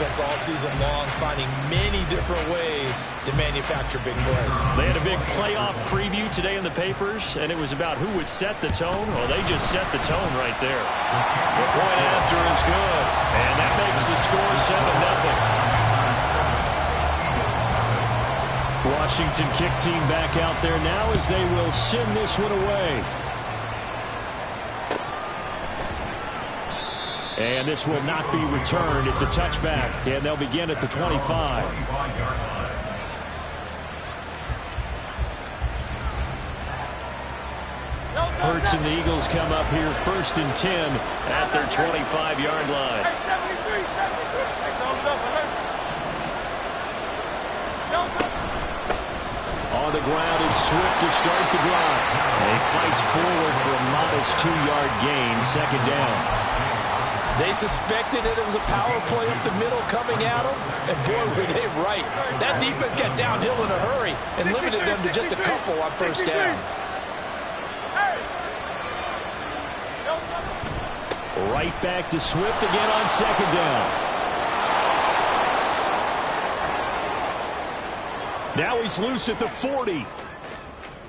defense all season long, finding many different ways to manufacture big plays. They had a big playoff preview today in the papers, and it was about who would set the tone. Well, they just set the tone right there. The point after is good, and that makes the score 7-0. Washington kick team back out there now as they will send this one away. And this will not be returned. It's a touchback, and they'll begin at the 25. Hurts and the Eagles come up here 1st and 10 at their 25-yard line. On the ground, it's Swift to start the drive. He fights forward for a modest 2-yard gain, 2nd down. They suspected it was a power play up the middle coming at them, and boy, were they right. That defense got downhill in a hurry and limited them to just a couple on 1st down. Right back to Swift again on 2nd down. Now he's loose at the 40.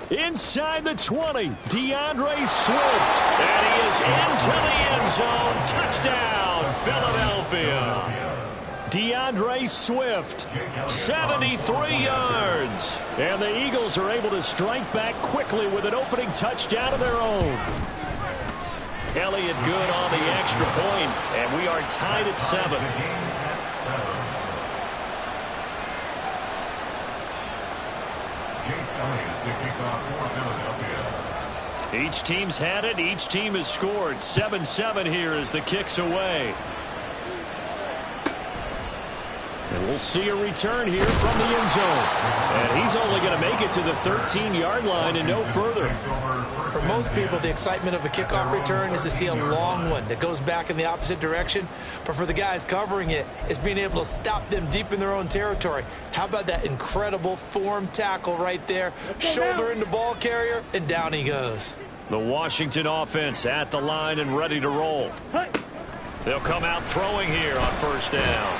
Inside the 20, DeAndre Swift. And he is into the end zone. Touchdown, Philadelphia. DeAndre Swift, 73 yards. And the Eagles are able to strike back quickly with an opening touchdown of their own. Elliott good on the extra point, and we are tied at 7. Each team's had it. Each team has scored. 7-7 here as the kick's away. And we'll see a return here from the end zone. And he's only going to make it to the 13-yard line and no further. For most people, the excitement of a kickoff return is to see a long one that goes back in the opposite direction. But for the guys covering it, it's being able to stop them deep in their own territory. How about that incredible form tackle right there? Shoulder in the ball carrier, and down he goes. The Washington offense at the line and ready to roll. They'll come out throwing here on 1st down.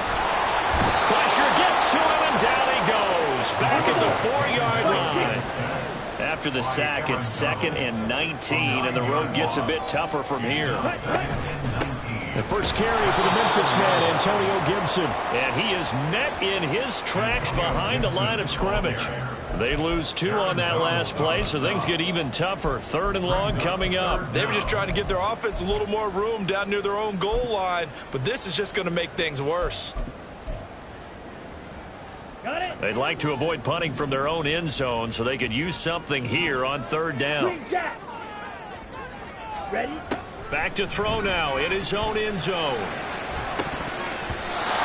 Pressure gets to him, and down he goes. Back at the 4-yard line. After the sack, it's 2nd and 19, and the road gets a bit tougher from here. The first carry for the Memphis man, Antonio Gibson. And he is met in his tracks behind the line of scrimmage. They lose 2 on that last play, so things get even tougher. 3rd and long coming up. They were just trying to give their offense a little more room down near their own goal line, but this is just going to make things worse. They'd like to avoid punting from their own end zone so they could use something here on 3rd down. Ready? Back to throw now in his own end zone.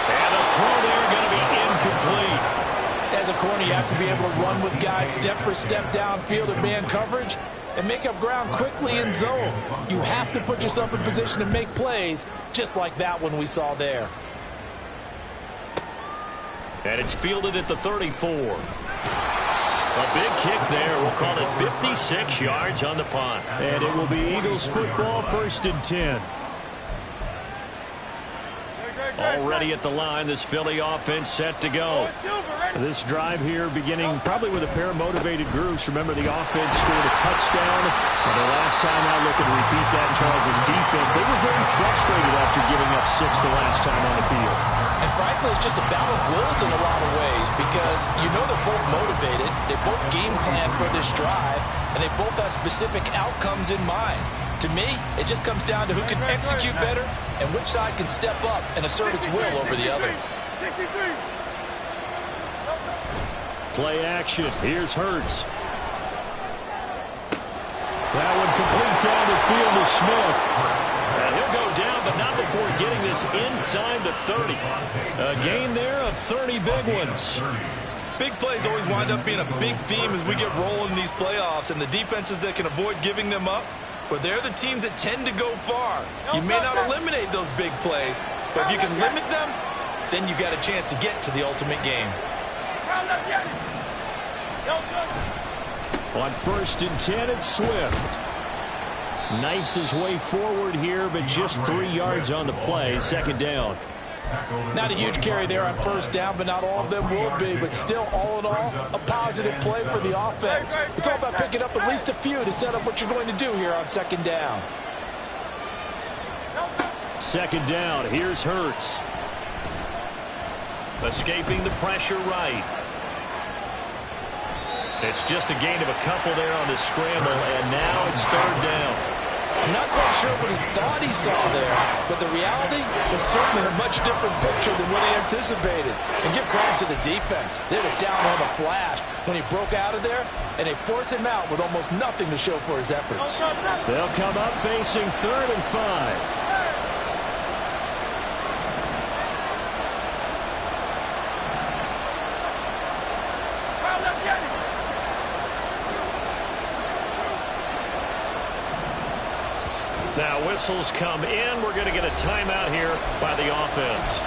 And the throw there going to be incomplete. As a corner, you have to be able to run with guys step for step downfield in man coverage and make up ground quickly in zone. You have to put yourself in position to make plays just like that one we saw there. And it's fielded at the 34. A big kick there. We'll call it 56 yards on the punt. And it will be Eagles football, 1st and 10. Already at the line, this Philly offense set to go. This drive here beginning probably with a pair of motivated groups. Remember, the offense scored a touchdown. And the last time out, looking to repeat that in Charles' defense, they were very frustrated after giving up 6 the last time on the field. And frankly, it's just a battle of wills in a lot of ways because you know they're both motivated, they both game plan for this drive, and they both have specific outcomes in mind. To me, it just comes down to who can execute better and which side can step up and assert its will over the other. Play action. Here's Hurts. That one complete down the field to Smith. And he'll go down, but not before getting this inside the 30. A gain there of 30 big ones. Big plays always wind up being a big theme as we get rolling in these playoffs, and the defenses that can avoid giving them up, but they're the teams that tend to go far. You may not eliminate those big plays, but if you can limit them, then you got a chance to get to the ultimate game. On 1st and 10, it's Swift. Knifes his way forward here, but just 3 yards on the play. 2nd down. Not a huge carry there on first down, but not all of them will be. But still, all in all, a positive play for the offense. It's all about picking up at least a few to set up what you're going to do here on second down. Second down, here's Hurts. Escaping the pressure right. It's just a gain of a couple there on the scramble, and now it's third down. I'm not quite sure what he thought he saw there, but the reality was certainly a much different picture than what he anticipated. And give credit to the defense. They were down on the flash when he broke out of there, and they forced him out with almost nothing to show for his efforts. They'll come up facing 3rd and 5. Now whistles come in. We're going to get a timeout here by the offense.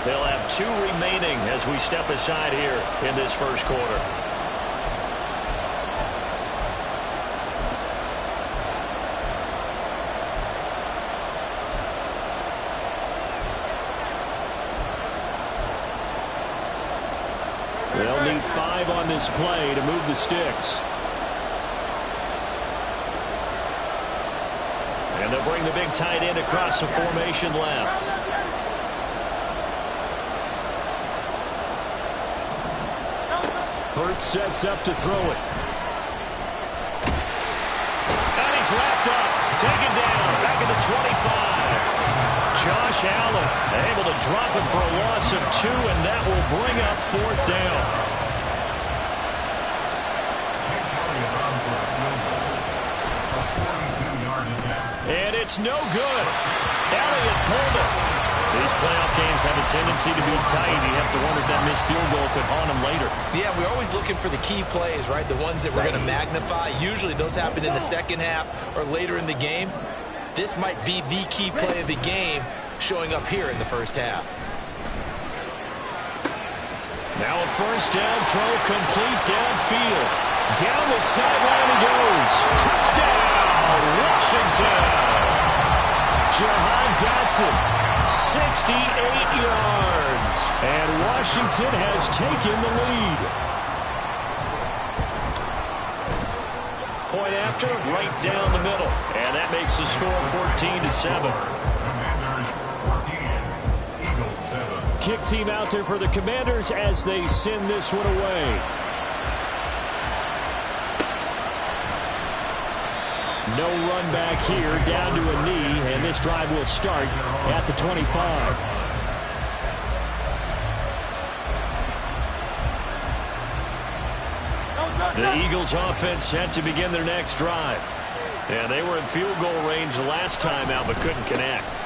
They'll have 2 remaining as we step aside here in this first quarter. They'll need 5 on this play to move the sticks. And they'll bring the big tight end across the formation left. Hurts sets up to throw it. And he's wrapped up. Taken down. Back at the 25. Josh Allen able to drop him for a loss of 2, and that will bring up 4th down. And it's no good. Elliott pulled it. These playoff games have a tendency to be tight. You have to wonder if that missed field goal could haunt them later. Yeah, we're always looking for the key plays, right? The ones that we're going to magnify. Usually those happen in the second half or later in the game. This might be the key play of the game showing up here in the first half. Now a first down throw complete downfield. Down the sideline he goes. Touchdown, Washington. Jahan Dotson, 68 yards. And Washington has taken the lead. Point after, right down the middle. And that makes the score 14-7. Kick team out there for the Commanders as they send this one away. No run back here, down to a knee, and this drive will start at the 25. The Eagles offense set to begin their next drive. And they were in field goal range the last time out, but couldn't connect.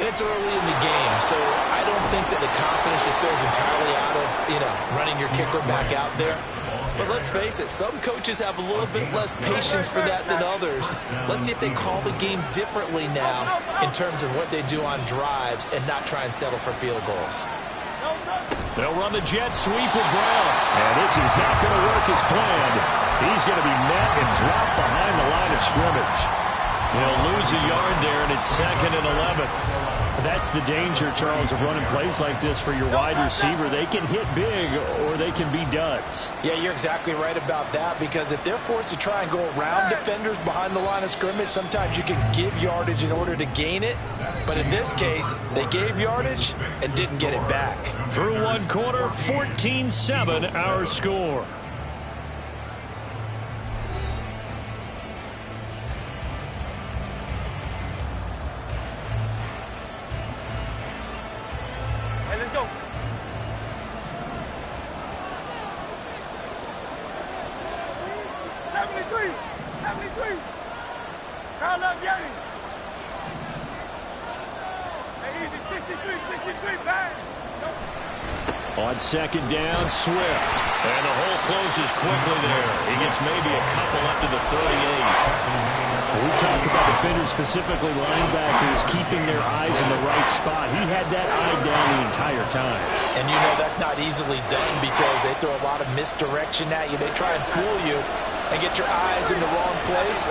It's early in the game, so I don't think that the confidence just goes entirely out of, running your kicker back out there. But let's face it, some coaches have a little bit less patience for that than others. Let's see if they call the game differently now in terms of what they do on drives and not try and settle for field goals. They'll run the jet sweep with Brown. And this is not going to work as planned. He's going to be met and dropped behind the line of scrimmage. He'll lose a yard there, and it's 2nd and 11. That's the danger, Charles, of running plays like this for your wide receiver. They can hit big or they can be duds. Yeah, you're exactly right about that, because if they're forced to try and go around defenders behind the line of scrimmage, sometimes you can give yardage in order to gain it. But in this case, they gave yardage and didn't get it back. Through one quarter, 14-7 our score. Let's go. 73. Call up Yanni. Hey, easy, 63, bang. On second down, Swift. And the hole closes quickly there. He gets maybe a couple up to the 38. We talk about defenders, specifically linebackers, keeping their eyes in the right spot. He had that eye down the entire time. And that's not easily done because they throw a lot of misdirection at you. They try and fool you and get your eyes in the wrong place.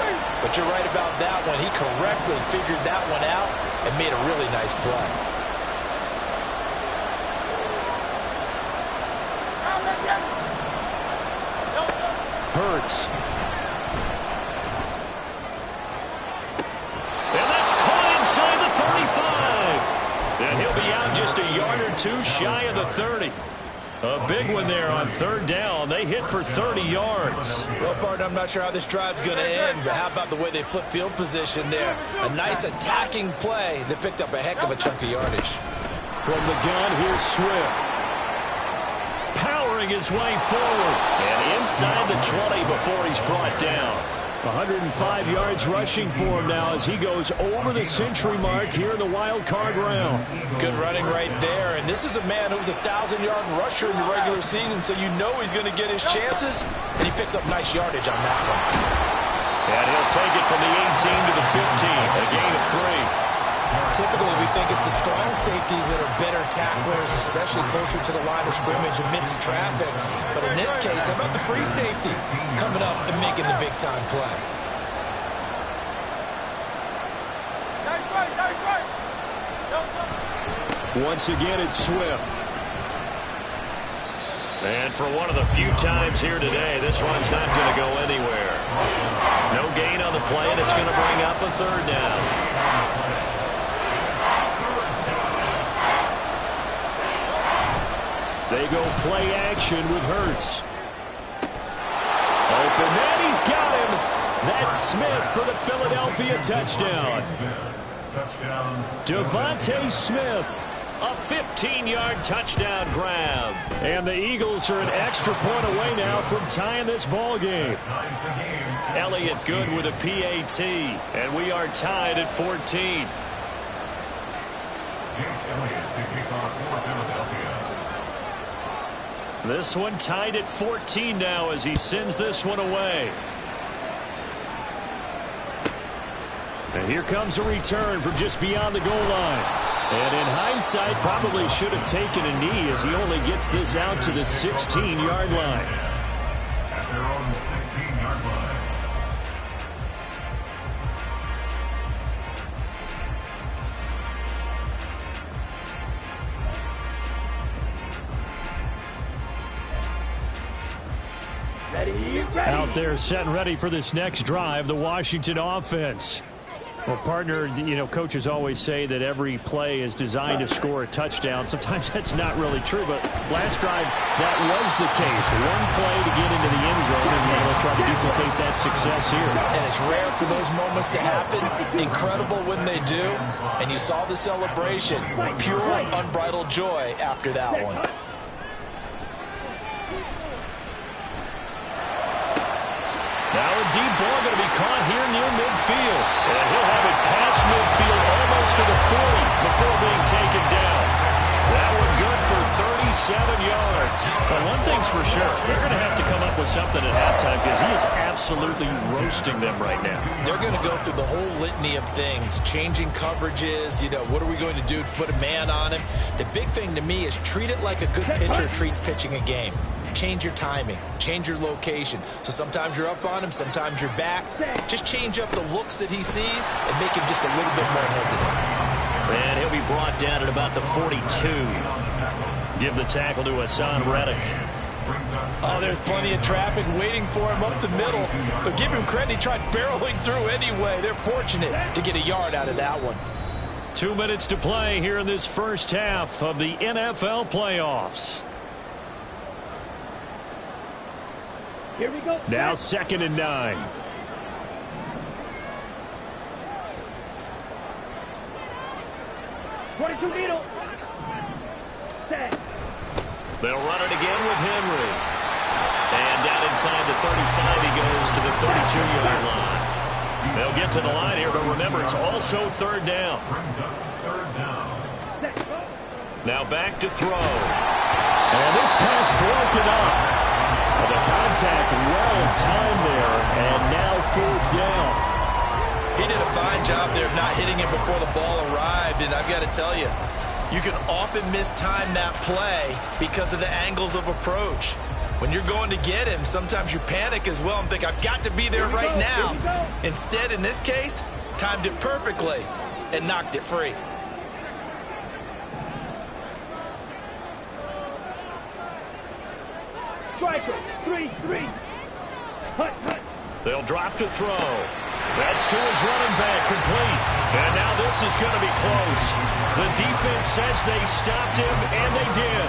But you're right about that one. He correctly figured that one out and made a really nice play. Hurts. And that's caught inside the 35. And he'll be out just a yard or two shy of the 30. A big one there on third down. They hit for 30 yards. Well, partner, I'm not sure how this drive's going to end, but how about the way they flip field position there? A nice attacking play that picked up a heck of a chunk of yardage. From the gun, here's Swift. Powering his way forward. And inside the 20 before he's brought down. 105 yards rushing for him now as he goes over the century mark here in the wild card round. Good running right there. And this is a man who was a 1,000-yard rusher in the regular season, so you know he's going to get his chances. And he picks up nice yardage on that one. And he'll take it from the 18 to the 15. A gain of 3. Typically, we think it's the strong safeties that are better tacklers, especially closer to the line of scrimmage amidst traffic. But in this case, how about the free safety coming up and making the big-time play? Once again, it's Swift. And for one of the few times here today, this one's not going to go anywhere. No gain on the play, and it's going to bring up a third down. They go play action with Hurts. Open man, he's got him. That's Smith for the Philadelphia touchdown. Devontae Smith. A 15-yard touchdown grab. And the Eagles are an extra point away now from tying this ball game. Elliott good with a PAT. And we are tied at 14. This one tied at 14 now as he sends this one away. And here comes a return from just beyond the goal line. And in hindsight, probably should have taken a knee as he only gets this out to the 16-yard line. At their own 16-yard line. Out there set and ready for this next drive, the Washington offense. Well, partner, you know, coaches always say that every play is designed to score a touchdown. Sometimes that's not really true, but last drive, that was the case. One play to get into the end zone, and they'll try to duplicate that success here. And it's rare for those moments to happen. Incredible when they do. And you saw the celebration. Pure, unbridled joy after that one. Now a deep ball going to be caught here near midfield. And he'll have it past midfield almost to the 40 before being taken down. That one good for 37 yards. But one thing's for sure, they're going to have to come up with something at halftime because he is absolutely roasting them right now. They're going to go through the whole litany of things, changing coverages, you know, what are we going to do to put a man on him? The big thing to me is treat it like a good pitcher treats pitching a game. Change your timing, change your location. So sometimes you're up on him, sometimes you're back. Just change up the looks that he sees and make him just a little bit more hesitant. And he'll be brought down at about the 42. Give the tackle to Hassan Reddick. Oh, there's plenty of traffic waiting for him up the middle. But give him credit, he tried barreling through anyway. They're fortunate to get a yard out of that one. 2 minutes to play here in this first half of the NFL playoffs. Here we go. Now 2nd and 9. 22 needle. Set. They'll run it again with Henry. And down inside the 35, he goes to the 32-yard line. They'll get to the line here, but remember, it's also third down. Now back to throw. And this pass broken up. The contact well timed there, and now 4th down. He did a fine job there of not hitting him before the ball arrived, and I've got to tell you, you can often mistime that play because of the angles of approach. When you're going to get him, sometimes you panic as well and think, I've got to be there right now. Instead, in this case, timed it perfectly and knocked it free. Striker, 3-3. They'll drop to throw. That's to his running back, complete. And now this is going to be close. The defense says they stopped him, and they did.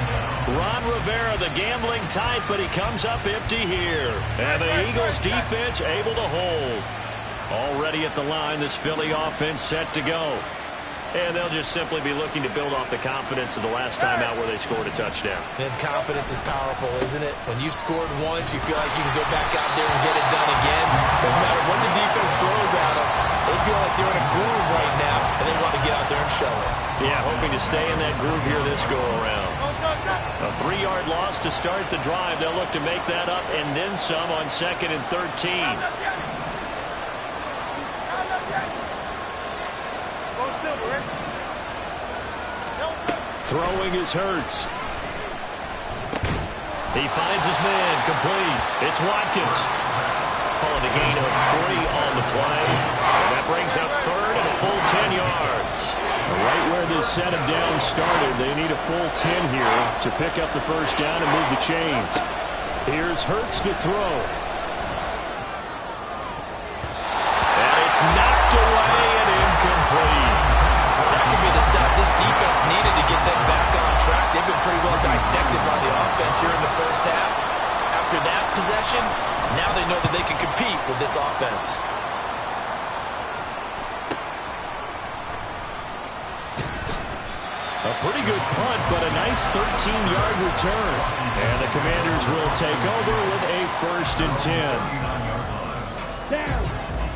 Ron Rivera, the gambling type, but he comes up empty here. And the Eagles defense able to hold. Already at the line, this Philly offense set to go. And they'll just simply be looking to build off the confidence of the last time out where they scored a touchdown. And confidence is powerful, isn't it? When you've scored once, you feel like you can go back out there and get it done again. No matter what the defense throws at them, they feel like they're in a groove right now, and they want to get out there and show it. Yeah, hoping to stay in that groove here this go-around. A 3-yard loss to start the drive. They'll look to make that up and then some on 2nd and 13. Throwing is Hurts. He finds his man, complete. It's Watkins. Calling a gain of 3 on the play. And that brings up 3rd and a full 10 yards. Right where this set of downs started, they need a full 10 here to pick up the first down and move the chains. Here's Hurts to throw. And it's knocked away and incomplete. That could be the stop this defense needed to get them back on track. They've been pretty well dissected by the offense here in the first half. After that possession, now they know that they can compete with this offense. A pretty good punt, but a nice 13-yard return. And the Commanders will take over with a 1st and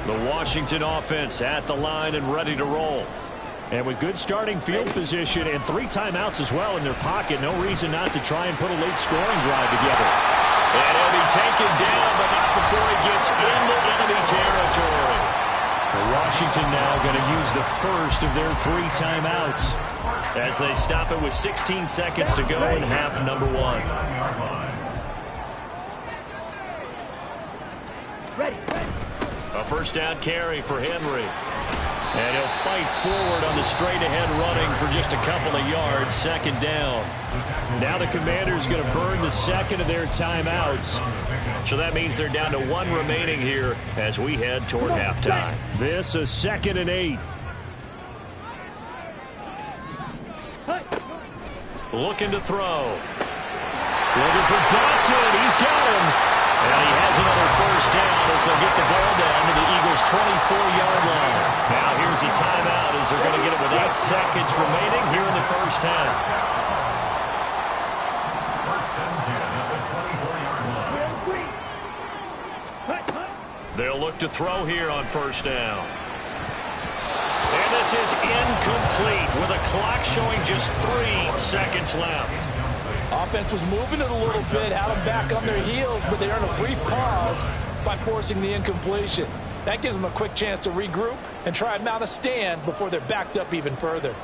10. The Washington offense at the line and ready to roll. And with good starting field position and 3 timeouts as well in their pocket, no reason not to try and put a late scoring drive together. And he'll be taken down, but not before he gets into enemy territory. Washington now going to use the first of their 3 timeouts as they stop it with 16 seconds to go in half number 1. A first down carry for Henry. And he'll fight forward on the straight-ahead running for just a couple of yards. 2nd down. Now the Commanders going to burn the 2nd of their timeouts. So that means they're down to 1 remaining here as we head toward halftime. This a 2nd and 8. Looking to throw. Looking for Dotson. He's got him. And he has another first down as they'll get the ball down to the Eagles' 24-yard line. Now here's a timeout as they're going to get it with 8 seconds remaining here in the first half. They'll look to throw here on first down. And this is incomplete with a clock showing just 3 seconds left. Offense was moving it a little bit, had them back on their heels, but they earned a brief pause by forcing the incompletion. That gives them a quick chance to regroup and try and mount a stand before they're backed up even further.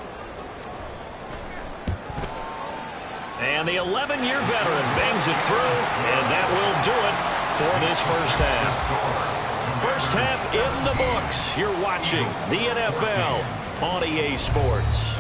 And the 11-year veteran bangs it through, and that will do it for this first half. First half in the books. You're watching the NFL on EA Sports.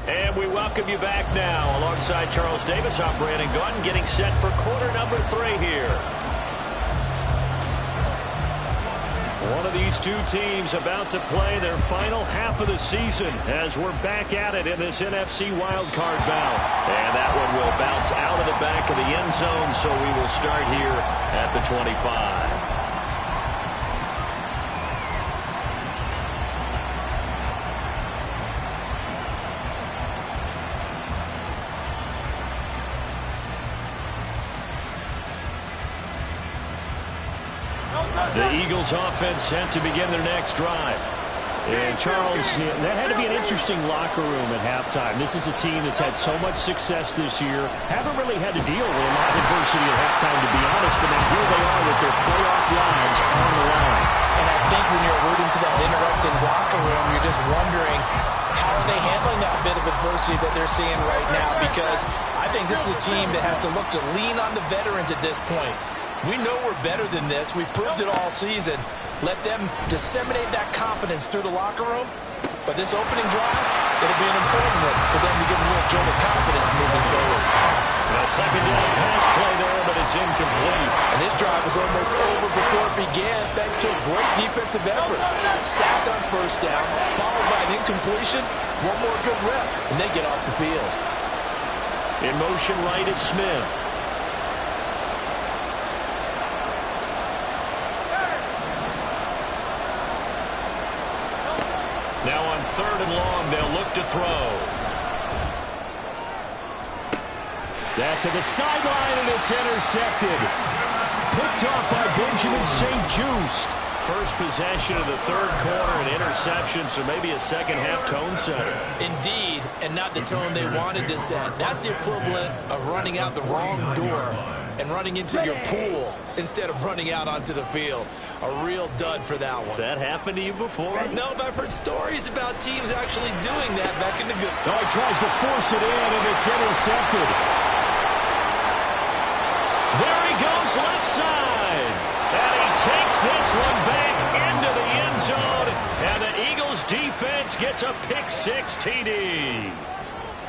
And we welcome you back now alongside Charles Davis. I'm Brandon Gautin getting set for quarter number 3 here. One of these 2 teams about to play their final half of the season as we're back at it in this NFC wildcard bout. And that one will bounce out of the back of the end zone, so we will start here at the 25. The Eagles offense sent to begin their next drive. And Charles, that had to be an interesting locker room at halftime. This is a team that's had so much success this year. Haven't really had to deal with a lot of adversity at halftime, to be honest, but then here they are with their playoff lives on the line. And I think when you're alluding to that interesting locker room, you're just wondering how are they handling that bit of adversity that they're seeing right now, because I think this is a team that has to look to lean on the veterans at this point. We know we're better than this. We've proved it all season. Let them disseminate that confidence through the locker room. But this opening drive, it'll be an important one for them to give a little jolt of confidence moving forward. A second down pass play there, but it's incomplete. And this drive was almost over before it began thanks to a great defensive effort. Sack on first down, followed by an incompletion. One more good rep, and they get off the field. In motion right is Smith. Now on 3rd and long, they'll look to throw. That to the sideline, and it's intercepted. Picked off by Benjamin St. Just. First possession of the 3rd quarter, an interception, so maybe a second-half tone setter. Indeed, and not the tone they wanted to set. That's the equivalent of running out the wrong door and running into your pool instead of running out onto the field. A real dud for that one. Has that happened to you before? No, but I've heard stories about teams actually doing that back in the good. Oh, he tries to force it in, and it's intercepted. There he goes left side. And he takes this one back into the end zone. And the Eagles defense gets a pick-6 TD.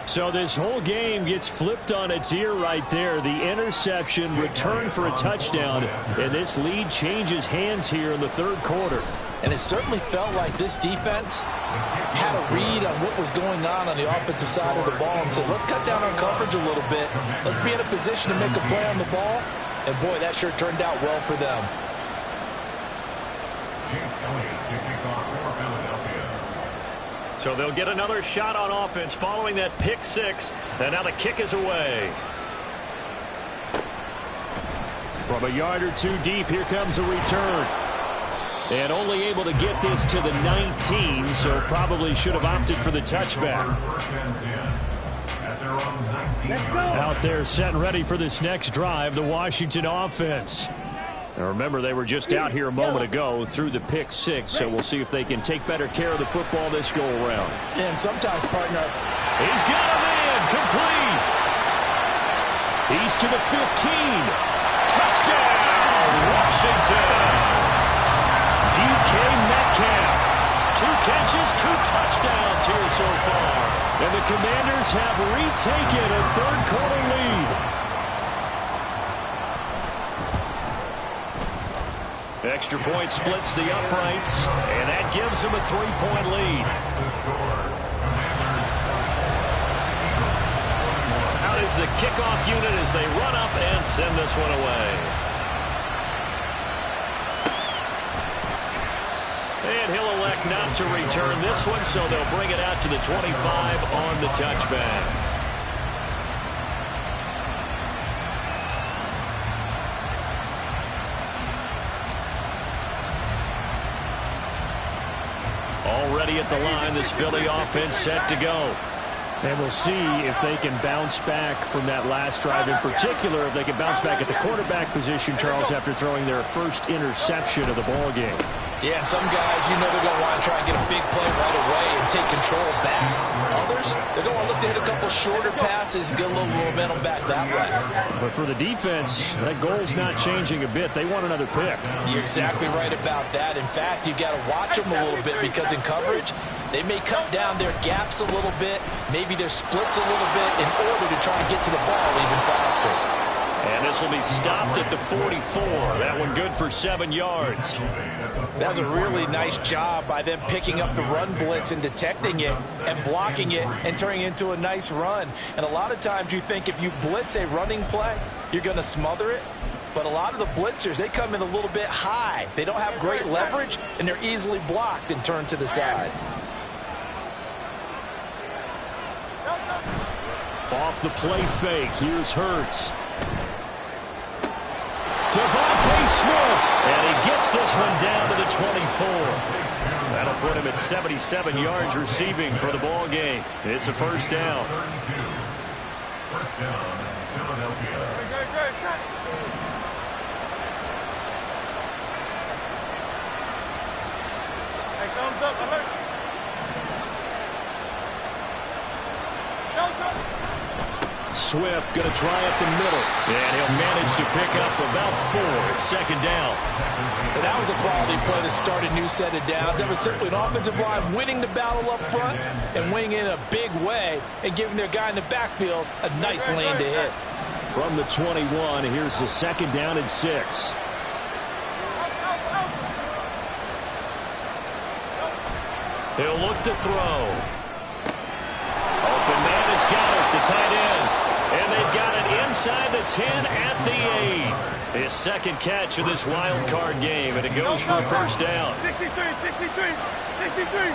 So this whole game gets flipped on its ear right there. The interception, return for a touchdown, and this lead changes hands here in the 3rd quarter. And it certainly felt like this defense had a read on what was going on the offensive side of the ball and said, let's cut down on coverage a little bit. Let's be in a position to make a play on the ball. And, boy, that sure turned out well for them. So they'll get another shot on offense following that pick-6. And now the kick is away. From a yard or two deep, here comes a return. And only able to get this to the 19, so probably should have opted for the touchback. Out there set and ready for this next drive, the Washington offense. Now remember, they were just out here a moment ago through the pick-6, so we'll see if they can take better care of the football this go-around. And sometimes, partner, he's got him in, complete. He's to the 15. Touchdown, Washington. DK Metcalf. 2 catches, 2 touchdowns here so far. And the Commanders have retaken a 3rd quarter lead. Extra point splits the uprights, and that gives them a 3-point lead. Out is the kickoff unit as they run up and send this one away. And he'll elect not to return this one, so they'll bring it out to the 25 on the touchback. Already at the line, this Philly offense set to go. And we'll see if they can bounce back from that last drive. In particular, if they can bounce back at the quarterback position, Charles, after throwing their first interception of the ball game. yeah, some guys, you know they're going to want to try and get a big play right away and take control back. Others, they're going to look to hit a couple shorter passes and get a little momentum back that way. But for the defense, that goal's not changing a bit. They want another pick. You're exactly right about that. In fact, you got to watch them a little bit because in coverage, they may cut down their gaps a little bit, maybe their splits a little bit in order to try and get to the ball even faster. And this will be stopped at the 44. That one good for 7 yards. That was a really nice job by them picking up the run blitz and detecting it and blocking it and turning it into a nice run. And a lot of times you think if you blitz a running play, you're going to smother it. But a lot of the blitzers, they come in a little bit high. They don't have great leverage, and they're easily blocked and turned to the side. Off the play fake, here's Hurts. Devontae Smith. And he gets this one down to the 24. That'll put him at 77 yards receiving for the ball game. It's a first down. First down, Philadelphia. Hey, thumbs up, alert. Swift going to try up the middle. And he'll manage to pick up about 4. It's second down. And that was a quality play to start a new set of downs. That was simply an offensive line winning the battle up front and winning in a big way and giving their guy in the backfield a nice lane to hit. From the 21, here's the second down and 6. He'll look to throw. Open man has got it, the tight end. And they've got it inside the 10 at the 8. His second catch of this wild card game, and it goes for a first down. 63, 63, 63.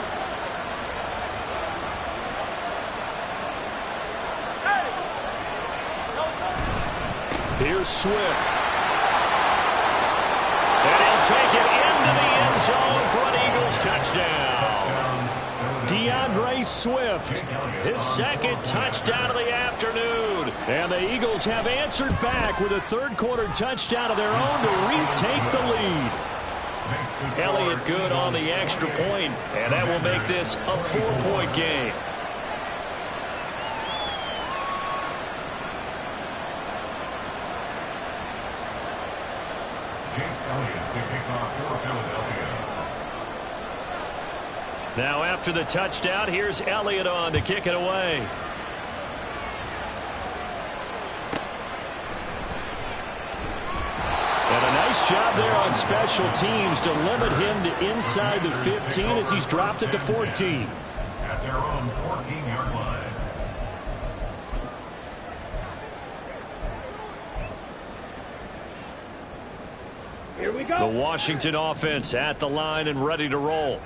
Here's Swift. And he'll take it into the end zone for an Eagles touchdown. DeAndre Swift, his second touchdown of the afternoon. And the Eagles have answered back with a third-quarter touchdown of their own to retake the lead. Elliott good on the extra point, and that will make this a 4-point game. Now after the touchdown, here's Elliott on to kick it away. And a nice job there on special teams to limit him to inside the 15 as he's dropped at the 14. At their own 14-yard line. Here we go. The Washington offense at the line and ready to roll.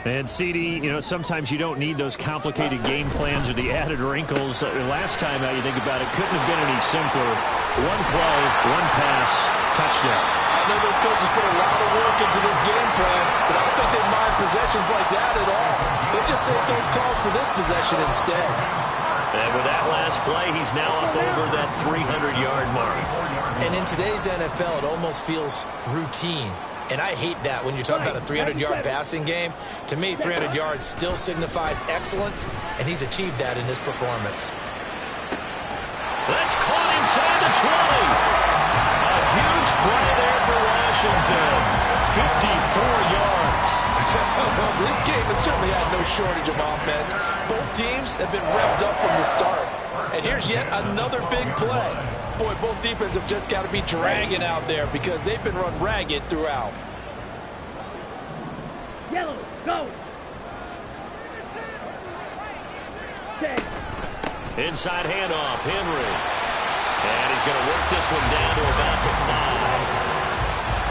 And CD, sometimes you don't need those complicated game plans or the added wrinkles. Last time, how you think about it, couldn't have been any simpler. One play, one pass, touchdown. I know those coaches put a lot of work into this game plan, but I don't think they mind possessions like that at all. They just save those calls for this possession instead. And with that last play, he's now up over that 300-yard mark. And in today's NFL, it almost feels routine. And I hate that when you talk about a 300-yard passing game. To me, 300 yards still signifies excellence, and he's achieved that in this performance. That's caught inside the 20. A huge play there for Washington. 54 yards. Well, this game has certainly had no shortage of offense. Both teams have been revved up from the start. And here's yet another big play. Boy, both defenses have just got to be dragging out there because they've been run ragged throughout. Yellow, go. Inside handoff, Henry. And he's going to work this one down to about the 5.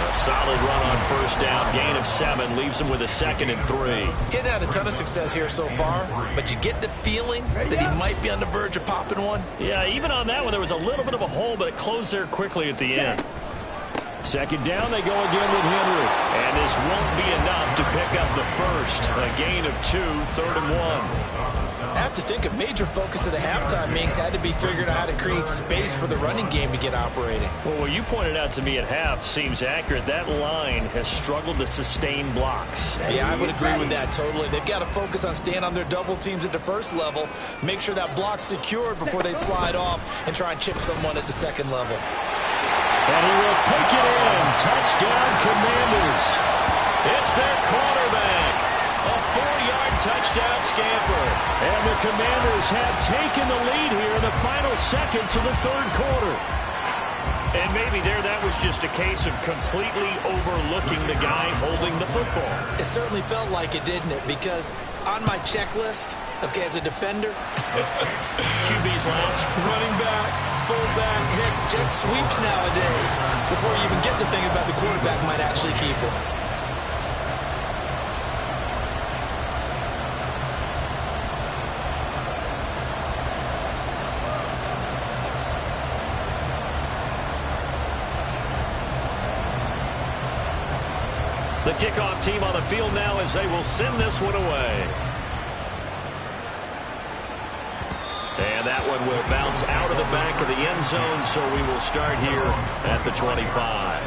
A solid run on first down, gain of 7, leaves him with a 2nd and 3. Getting had a ton of success here so far, but you get the feeling that he might be on the verge of popping one. Yeah, even on that one, there was a little bit of a hole, but it closed there quickly at the end. Second down, they go again with Henry. And this won't be enough to pick up the first. A gain of 2, 3rd and 1. I have to think a major focus of the halftime meetings had to be figuring out how to create space for the running game to get operating. Well, what you pointed out to me at half seems accurate. That line has struggled to sustain blocks. Yeah, I would agree with that totally. They've got to focus on staying on their double teams at the first level, make sure that block's secured before they slide off and try and chip someone at the second level. And he will take it in. Touchdown, Commanders. It's their quarterback. A 4-yard touchdown scamper. And the Commanders have taken the lead here in the final seconds of the third quarter. And maybe there that was just a case of completely overlooking the guy holding the football. It certainly felt like it, didn't it? Because on my checklist, okay, as a defender, QB's last. running back, fullback, heck, jet sweeps nowadays. Before you even get to thinking about the quarterback might actually keep it. The kickoff team on the field now as they will send this one away. And that one will bounce out of the back of the end zone, so we will start here at the 25.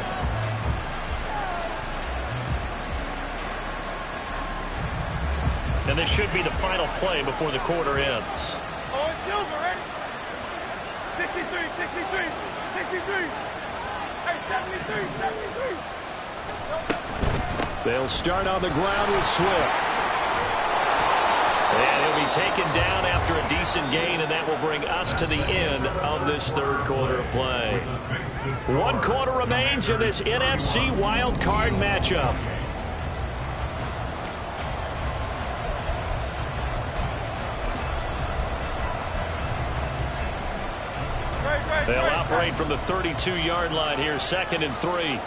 And this should be the final play before the quarter ends. Oh, it's Silver, ready? 63, 63, 63. Hey, 73, 73. They'll start on the ground with Swift. And he'll be taken down after a decent gain, and that will bring us to the end of this third quarter of play. 1 quarter remains in this NFC Wild Card matchup. They'll operate from the 32-yard line here, 2nd and 3.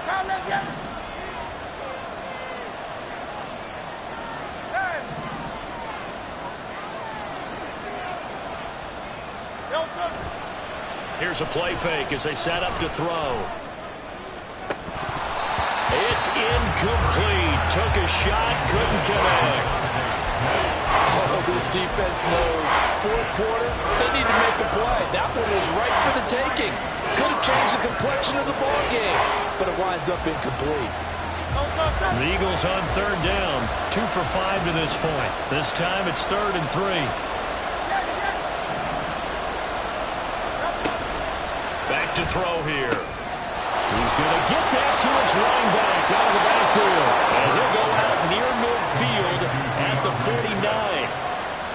Here's a play fake as they set up to throw. It's incomplete. Took a shot, couldn't connect. Oh, this defense knows. Fourth quarter, they need to make a play. That one was right for the taking. Could have changed the complexion of the ball game, but it winds up incomplete. The Eagles on 3rd down. 2 for 5 to this point. This time it's 3rd and 3. Back to throw here. He's going to get that to his running back out of the backfield. And he'll go out near midfield at the 49.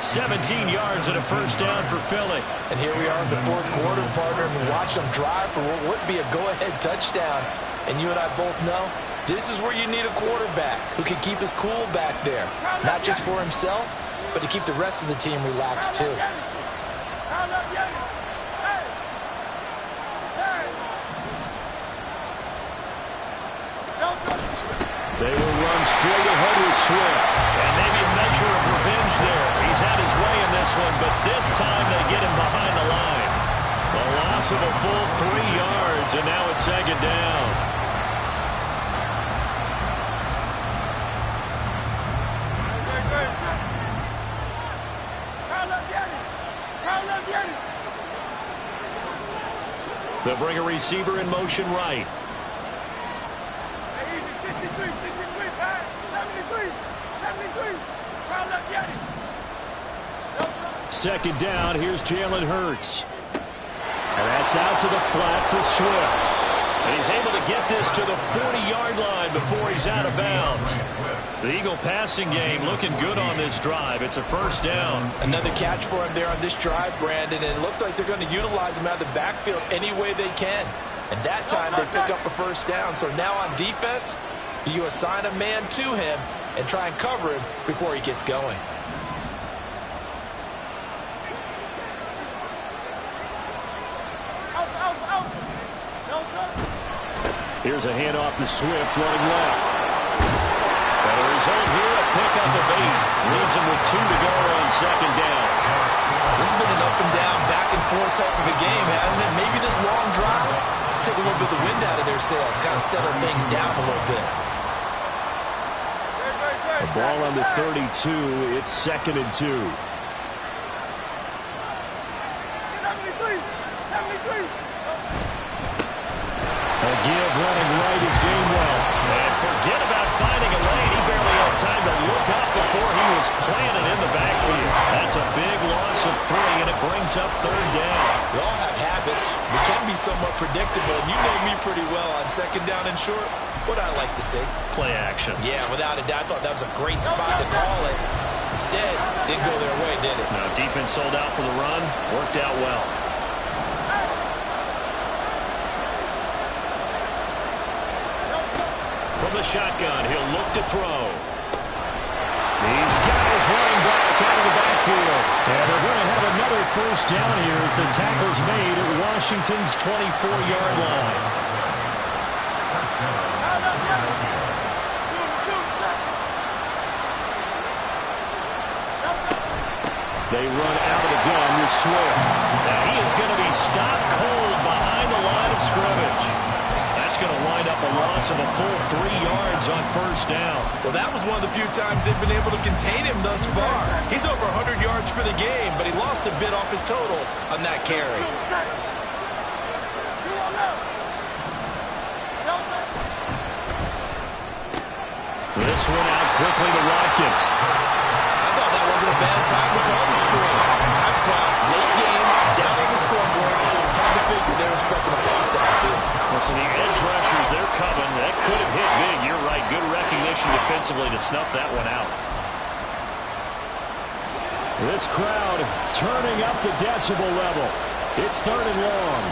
17 yards and a first down for Philly. And here we are in the fourth quarter, partner, and we watch them drive for what would be a go-ahead touchdown. And you and I both know this is where you need a quarterback who can keep his cool back there. Not just for himself, but to keep the rest of the team relaxed too. They will run straight ahead with Swift. And maybe a measure of revenge there. He's had his way in this one, but this time they get him behind the line. A loss of a full 3 yards, and now it's 2nd down. They'll bring a receiver in motion right. 63, 63, 73, 73. Second down, here's Jalen Hurts. And that's out to the flat for Swift. And he's able to get this to the 40-yard line before he's out of bounds. The Eagle passing game looking good on this drive. It's a first down. Another catch for him there on this drive, Brandon, and it looks like they're going to utilize him out of the backfield any way they can. And that time they pick up a first down. So now on defense, do you assign a man to him and try and cover him before he gets going? Here's a handoff to Swift running left. And the result here, a pickup of 8. Leaves him with 2 to go on 2nd down. This has been an up and down, back and forth type of a game, hasn't it? Maybe this long drive take a little bit of the wind out of their sails, kind of settle things down a little bit. The ball on the 32. It's 2nd and 2. 73, 73. A give running right is Gainwell. And forget about finding a lane. He barely had time to look up before he was planted in the backfield. That's a big loss of 3, and it brings up 3rd down. We all have habits. We can be somewhat predictable, and you know me pretty well on 2nd down and short. What I like to see. Play action. Yeah, without a doubt. I thought that was a great spot to call it. Instead, didn't go their way, did it? Now, defense sold out for the run. Worked out well. From the shotgun, he'll look to throw. He's got his running back out of the backfield. And they're going to have another first down here as the tackle's made at Washington's 24-yard line. They run out of the gun with Swift. Now he is going to be stopped cold behind the line of scrimmage. That's going to wind up a loss of a full 3 yards on first down. Well, that was one of the few times they've been able to contain him thus far. He's over 100 yards for the game, but he lost a bit off his total on that carry. This one out quickly to Watkins. I thought that wasn't a bad time to call the screen. I thought late game, down on the scoreboard, had figure they're expecting a pass downfield. Listen, the edge rushers, they're coming. That could have hit big. You're right. Good recognition defensively to snuff that one out. This crowd turning up the decibel level. It's 3rd and long.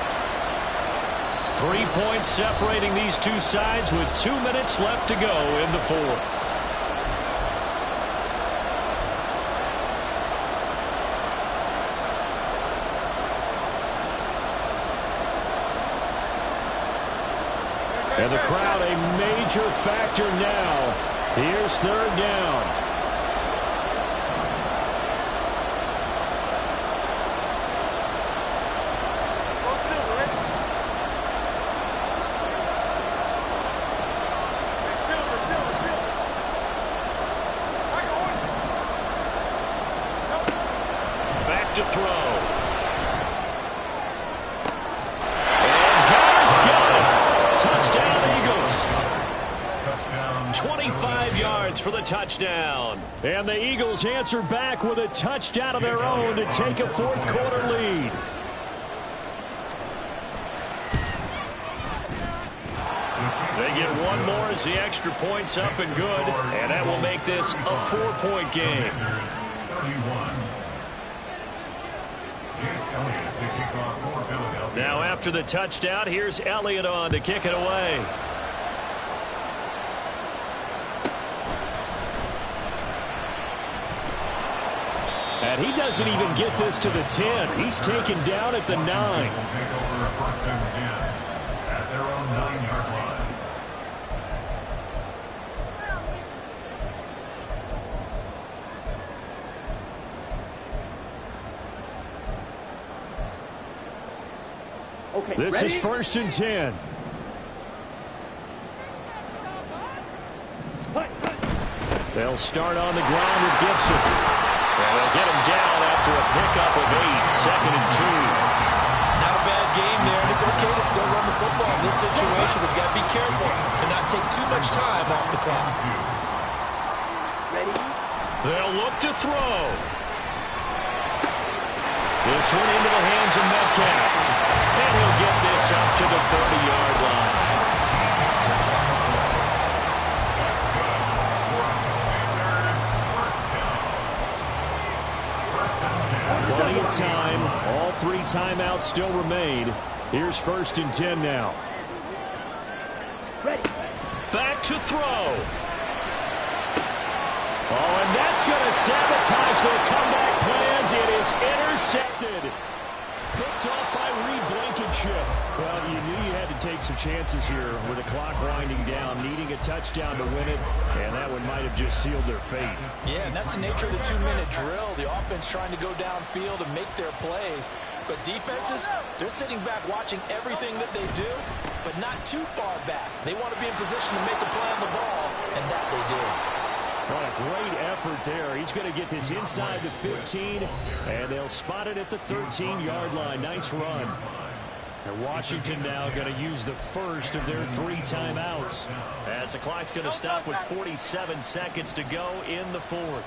3 points separating these two sides with 2 minutes left to go in the 4th. And the crowd a major factor now. Here's 3rd down. Back to throw. 25 yards for the touchdown. And the Eagles answer back with a touchdown of their own to take a 4th quarter lead. They get one more as the extra point's up and good, and that will make this a 4-point game. Now after the touchdown, here's Elliott on to kick it away. And he doesn't even get this to the 10. He's taken down at the 9. Take over a 1st and 10 at their own 9-yard line. Okay, this is 1st and 10. They'll start on the ground with Gibson. Well, they'll get him down after a pickup of 8, 2nd and 2. Not a bad game there, and it's okay to still run the football in this situation, but you got to be careful to not take too much time off the clock. They'll look to throw. This one into the hands of Metcalf. And he'll get this up to the 30-yard line. Plenty of time. All 3 timeouts still remain. Here's 1st and 10 now. Back to throw. Oh, and that's going to sabotage their comeback plans. It is intercepted. Picked off by Reed Blankenship. Well, you knew you had to take some chances here with the clock winding down, needing a touchdown to win it, and that one might have just sealed their fate. Yeah, and that's the nature of the 2-minute drill. The offense trying to go downfield and make their plays. But defenses, they're sitting back watching everything that they do, but not too far back. They want to be in position to make a play on the ball, and that they do. What a great effort there. He's going to get this inside the 15, and they'll spot it at the 13-yard line. Nice run. And Washington now going to use the first of their 3 timeouts. As the clock's going to stop with 47 seconds to go in the 4th.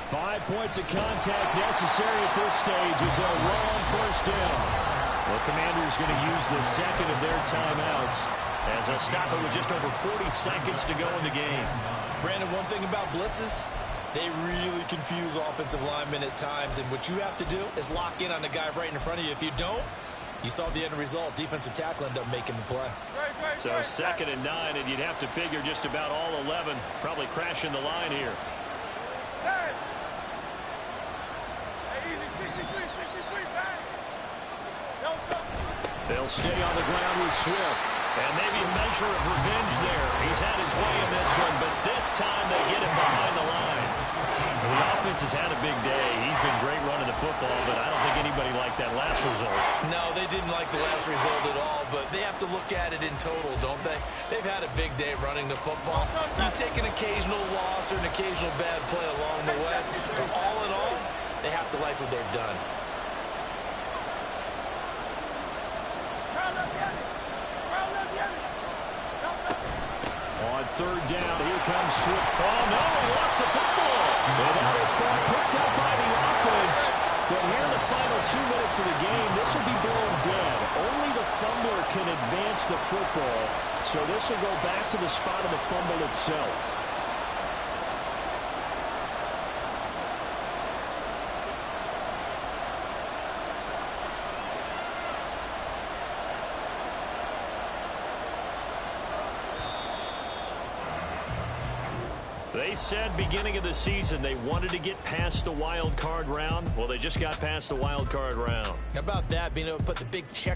Five points of contact necessary at this stage as they'll run on 1st down. The Commanders going to use the 2nd of their timeouts as they'll stop it with just over 40 seconds to go in the game. Brandon, one thing about blitzes, they really confuse offensive linemen at times, and what you have to do is lock in on the guy right in front of you. If you don't, you saw the end result. Defensive tackle ended up making the play. So 2nd and 9, and you'd have to figure just about all 11 probably crashing the line here. They'll stay on the ground with Swift. And maybe a measure of revenge there. He's had his way in this one, but this time they get him behind the line. The offense has had a big day. He's been great running the football, but I don't think anybody liked that last result. No, they didn't like the last result at all, but they have to look at it in total, don't they? They've had a big day running the football. You take an occasional loss or an occasional bad play along the way, but all in all, they have to like what they've done. third down. Here comes Swift. Oh, no, he lost the football. And that is ball picked up by the offense. But here in the final 2 minutes of the game, this will be blown dead. Only the fumbler can advance the football. So this will go back to the spot of the fumble itself. They said beginning of the season they wanted to get past the wild card round. Well, they just got past the wild card round. How about that, being able to put the big check